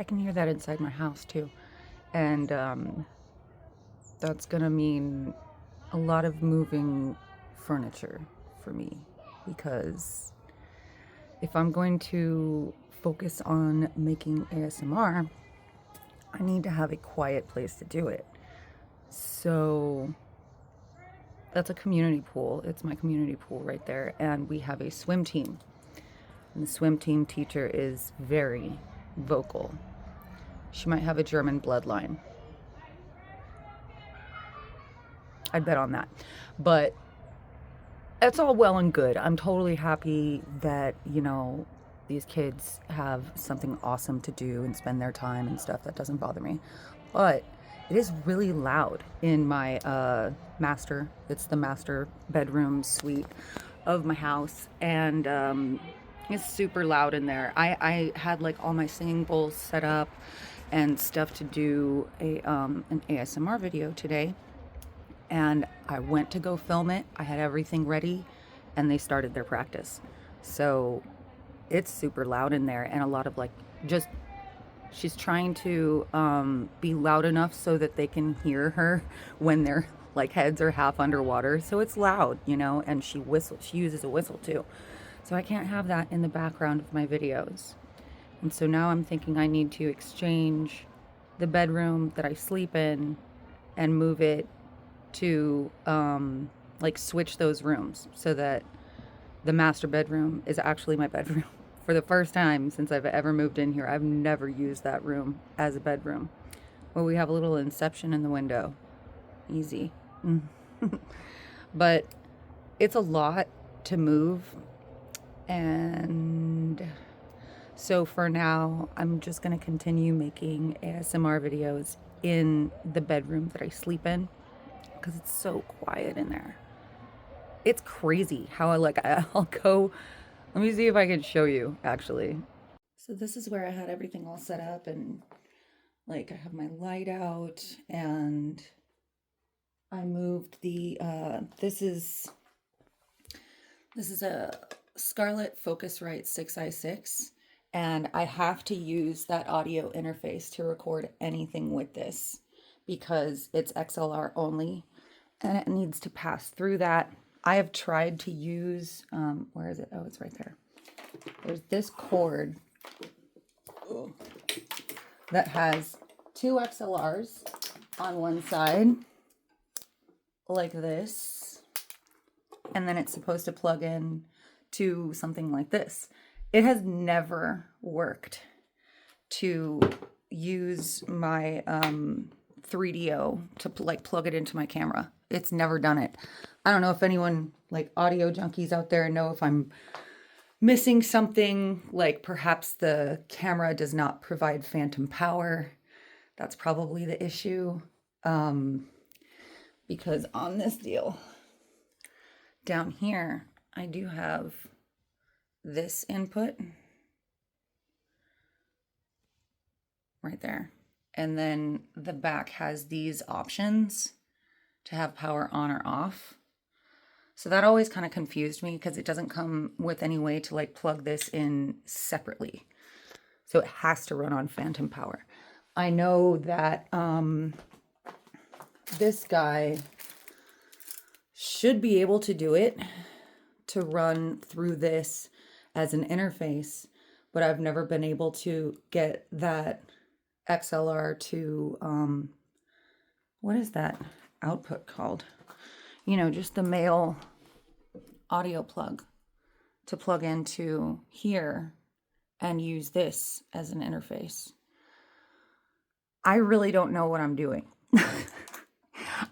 I can hear that inside my house too. And that's gonna mean a lot of moving furniture for me, because if I'm going to focus on making ASMR, I need to have a quiet place to do it. So that's a community pool. It's my community pool right there. And we have a swim team. And the swim team teacher is very vocal. She might have a German bloodline. I'd bet on that. But it's all well and good. I'm totally happy that, these kids have something awesome to do and spend their time and stuff. That doesn't bother me. But it is really loud in my it's the master bedroom suite of my house. And it's super loud in there. I had like all my singing bowls set up and stuff to do an ASMR video today. And I went to go film it. I had everything ready and they started their practice. So it's super loud in there, and a lot of she's trying to be loud enough so that they can hear her when their like heads are half underwater. So it's loud, and she uses a whistle too. So I can't have that in the background of my videos. And so now I'm thinking I need to exchange the bedroom that I sleep in and move it to switch those rooms so that the master bedroom is actually my bedroom. For the first time since I've ever moved in here, I've never used that room as a bedroom. Well, we have a little inception in the window. Easy. But it's a lot to move. And so for now, I'm just going to continue making ASMR videos in the bedroom that I sleep in, because it's so quiet in there. It's crazy how I'll go. Let me see if I can show you actually. So this is where I had everything all set up, and I have my light out, and I moved the this is a Scarlett Focusrite 6i6, and I have to use that audio interface to record anything with this because it's XLR only and it needs to pass through that. I have tried to use, where is it? Oh, it's right there. There's this cord that has two XLRs on one side, like this, and then it's supposed to plug in to something like this. It has never worked to use my 3DO to plug it into my camera. It's never done it. I don't know if anyone audio junkies out there know if I'm missing something, like perhaps the camera does not provide phantom power. That's probably the issue. Because on this deal down here, I do have this input right there. And then the back has these options to have power on or off. So that always kind of confused me because it doesn't come with any way to plug this in separately. So it has to run on phantom power. I know that this guy should be able to do it, to run through this as an interface, but I've never been able to get that XLR to, what is that output called? Just the male audio plug to plug into here and use this as an interface. I really don't know what I'm doing.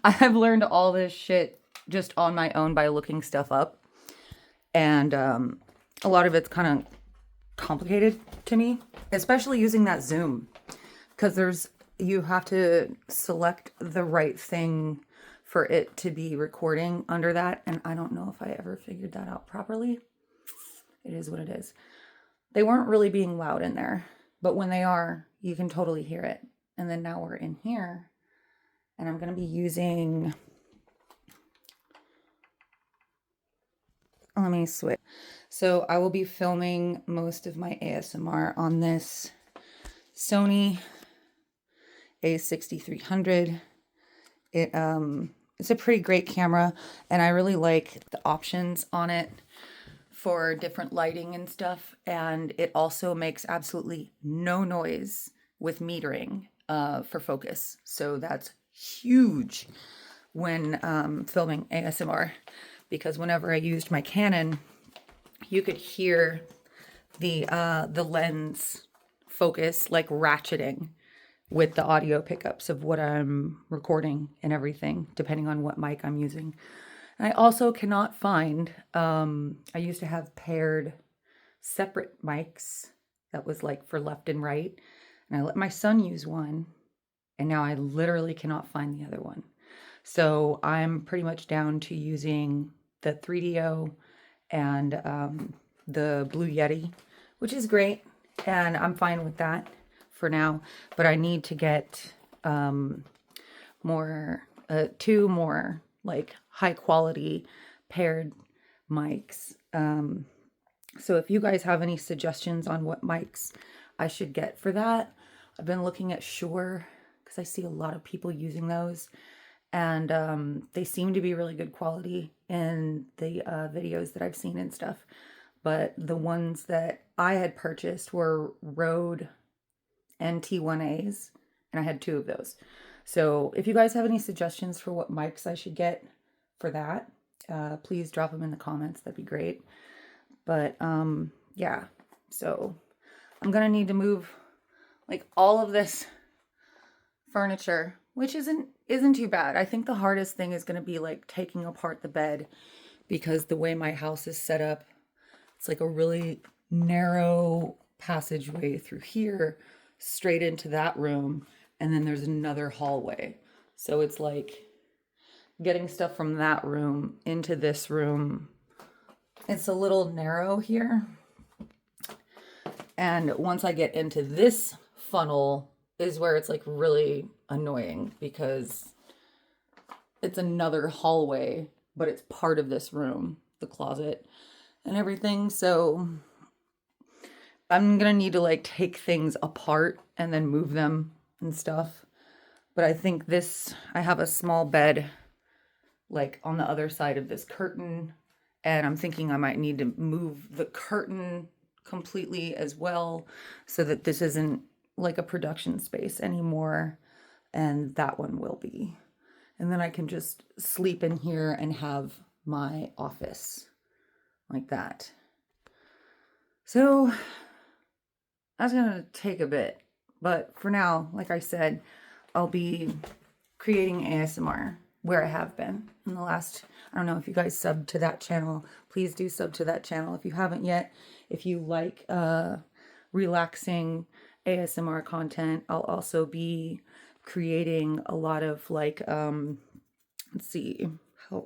I have learned all this shit just on my own by looking stuff up. And a lot of it's kind of complicated to me, especially using that zoom, because you have to select the right thing for it to be recording under that. And I don't know if I ever figured that out properly. It is what it is. They weren't really being loud in there, but when they are, you can totally hear it. And then now we're in here, and I'm going to be using, let me switch. So I will be filming most of my ASMR on this Sony a6300. It's a pretty great camera, and I really like the options on it for different lighting and stuff. And it also makes absolutely no noise with metering for focus. So that's huge when filming ASMR, because whenever I used my Canon, you could hear the lens focus like ratcheting with the audio pickups of what I'm recording and everything, depending on what mic I'm using. And I also cannot find, I used to have paired separate mics that was like for left and right. And I let my son use one, and now I literally cannot find the other one. So I'm pretty much down to using the 3DO and the Blue Yeti, which is great. And I'm fine with that for now, but I need to get more, two more like high quality paired mics. So if you guys have any suggestions on what mics I should get for that, I've been looking at Shure because I see a lot of people using those, and they seem to be really good quality in the videos that I've seen and stuff. But the ones that I had purchased were Rode NT1As, and I had two of those. So if you guys have any suggestions for what mics I should get for that, please drop them in the comments. That'd be great. But yeah, so I'm gonna need to move like all of this furniture, which isn't too bad. I think the hardest thing is gonna be like taking apart the bed, because the way my house is set up, it's like a really narrow passageway through here straight into that room, and then there's another hallway. So it's like getting stuff from that room into this room. It's a little narrow here. And once I get into this funnel is where it's like really annoying, because it's another hallway, but it's part of this room, the closet and everything. So I'm gonna need to like take things apart and then move them and stuff. But I think I have a small bed like on the other side of this curtain, and I'm thinking I might need to move the curtain completely as well, so that this isn't like a production space anymore, and that one will be. And then I can just sleep in here and have my office like that. So that's gonna take a bit, but for now, like I said, I'll be creating ASMR where I have been in the last, I don't know if you guys subbed to that channel, please do sub to that channel if you haven't yet. If you like relaxing ASMR content, I'll also be creating a lot of like, let's see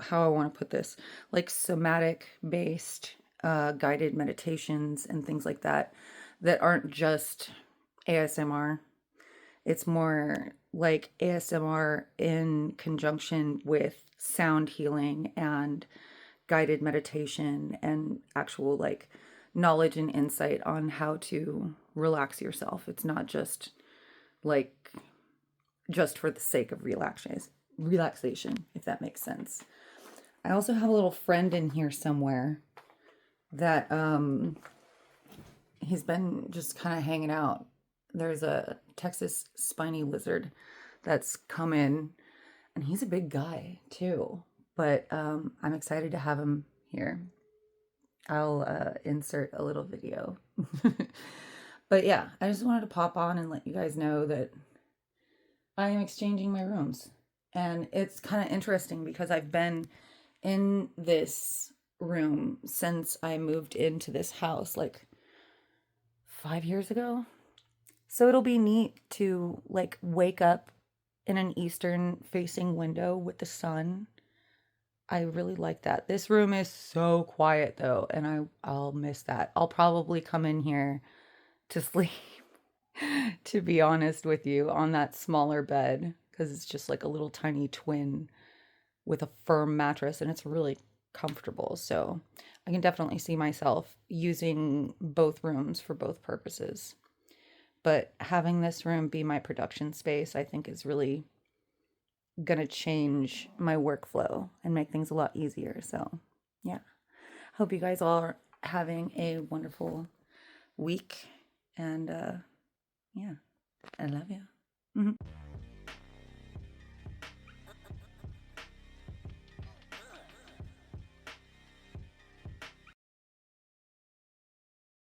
how I want to put this, like somatic based guided meditations and things like that, that aren't just ASMR. It's more like ASMR in conjunction with sound healing and guided meditation and actual like knowledge and insight on how to relax yourself. It's not just like just for the sake of relaxation, if that makes sense. I also have a little friend in here somewhere that he's been just kind of hanging out. There's a Texas spiny lizard that's come in, and he's a big guy too. But I'm excited to have him here. I'll insert a little video. But yeah, I just wanted to pop on and let you guys know that I am exchanging my rooms. And it's kind of interesting because I've been in this room since I moved into this house like 5 years ago. So it'll be neat to like wake up in an eastern facing window with the sun. I really like that. This room is so quiet though, and I'll miss that. I'll probably come in here to sleep, to be honest with you, on that smaller bed, because it's just like a little tiny twin with a firm mattress, and it's really comfortable. So I can definitely see myself using both rooms for both purposes. But having this room be my production space, I think is really going to change my workflow and make things a lot easier. So, yeah. Hope you guys all are having a wonderful week. And yeah, I love you.